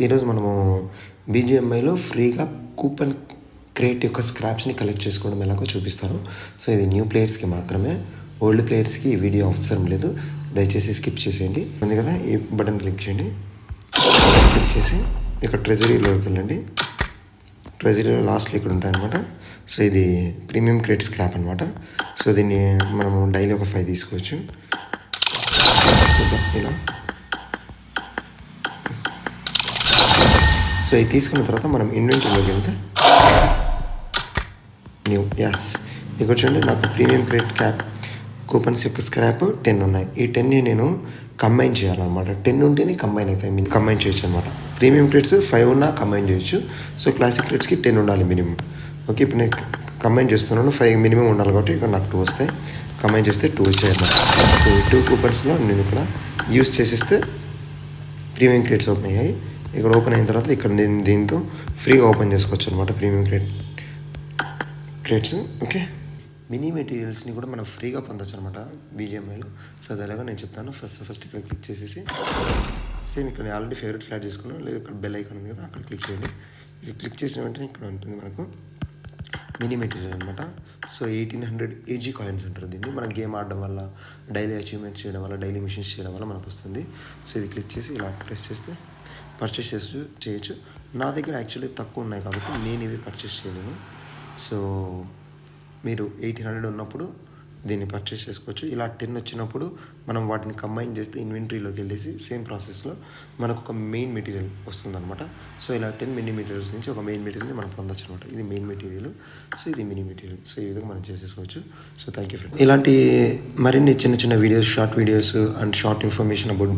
ఈరోజు మనము బీజీఎంఐలో ఫ్రీగా కూపన్ క్రియేట్ యొక్క స్క్రాప్స్ని కలెక్ట్ చేసుకోవడం ఎలాగో చూపిస్తాను. సో ఇది న్యూ ప్లేయర్స్కి మాత్రమే, ఓల్డ్ ప్లేయర్స్కి ఈ వీడియో అవసరం లేదు, దయచేసి స్కిప్ చేసేయండి. ఉంది కదా, ఈ బటన్ క్లిక్ చేయండి. క్లిక్ చేసి ఇక్కడ ట్రెజరీలోకి వెళ్ళండి. ట్రెజరీలో లాస్ట్లో ఇక్కడ ఉంటాయన్నమాట. సో ఇది ప్రీమియం క్రియేట్ స్క్రాప్ అనమాట. సో దీన్ని మనము డైలీ ఒక 5 తీసుకోవచ్చు. ఇలా సో ఇది తీసుకున్న తర్వాత మనం ఇన్వెంటరీలోకి వెళ్తే న్యూ ఇక్కడ చూడండి, నాకు ప్రీమియం క్రెడిట్ క్యాప్ కూపన్స్ యొక్క స్క్రాప్ 10 ఉన్నాయి. ఈ 10ని నేను కంబైన్ చేయాలన్నమాట. 10 ఉంటేనే కంబైన్ అవుతాయి, కంబైన్ చేయొచ్చు అనమాట. ప్రీమియం క్రెడిట్స్ 5 ఉన్నా కంబైన్ చేయొచ్చు. సో క్లాసిక్ క్రెడిట్స్కి 10 ఉండాలి మినిమం. ఓకే, ఇప్పుడు నేను కంబైన్ చేస్తున్నాను. 5 మినిమం ఉండాలి కాబట్టి ఇక్కడ నాకు 2 వస్తాయి. కంబైన్ చేస్తే 2 వచ్చాయన్నమాట. సో ఈ 2 కూపన్స్లో నేను ఇక్కడ యూస్ చేసేస్తే ప్రీమియం క్రెడిట్స్ ఓపెన్ అయ్యాయి. ఇక్కడ ఓపెన్ అయిన తర్వాత ఇక్కడ దీంతో ఫ్రీగా ఓపెన్ చేసుకోవచ్చు అనమాట ప్రీమియం క్రెడిట్స్. ఓకే, మినీ మెటీరియల్స్ని కూడా మనం ఫ్రీగా పొందొచ్చు అనమాట బీజీఎంఐలో. సో అది ఎలాగో నేను చెప్తాను. ఫస్ట్ ఇక్కడ క్లిక్ చేసేసి సేమ్ ఇక్కడ నేను ఆల్రెడీ ఫేవరెట్ ఫ్లాట్ చేసుకున్నాను. లేదా ఇక్కడ బెల్ ఐకాన్ ఉంది కదా, అక్కడ క్లిక్ చేయండి. ఇక్కడ క్లిక్ చేసిన వెంటనే ఇక్కడ ఉంటుంది మనకు మినీ మెటీరియల్ అనమాట. సో 1800 AG కాయిన్స్ ఉంటుంది దీన్ని. మనం గేమ్ ఆడడం వల్ల, డైలీ అచీవ్మెంట్స్ చేయడం వల్ల, డైలీ మిషన్స్ చేయడం వల్ల మనకు వస్తుంది. సో ఇది క్లిక్ చేసి ఇలా ప్రెస్ చేస్తే పర్చేస్ చేయొచ్చు. నా దగ్గర యాక్చువల్లీ తక్కువ ఉన్నాయి కాబట్టి నేను ఇవి పర్చేస్ చేయలేను. సో మీరు 1800 ఉన్నప్పుడు దీన్ని పర్చేస్ చేసుకోవచ్చు. ఇలా 10 వచ్చినప్పుడు మనం వాటిని కంబైన్ చేస్తే ఇన్వెంటరీలోకి వెళ్ళేసి సేమ్ ప్రాసెస్లో మనకు ఒక మెయిన్ మెటీరియల్ వస్తుందన్నమాట. సో ఇలా 10 మినీ మెటీరియల్స్ నుంచి ఒక మెయిన్ మెటీరియల్ని మనం పొందొచ్చు అనమాట. ఇది మెయిన్ మెటీరియల్, సో ఇది మినీ మెటీరియల్. సో ఈ విధంగా మనం చేసేసుకోవచ్చు. So thank you friends. ఇలాంటి మరిన్ని చిన్న చిన్న videos, short videos and short information about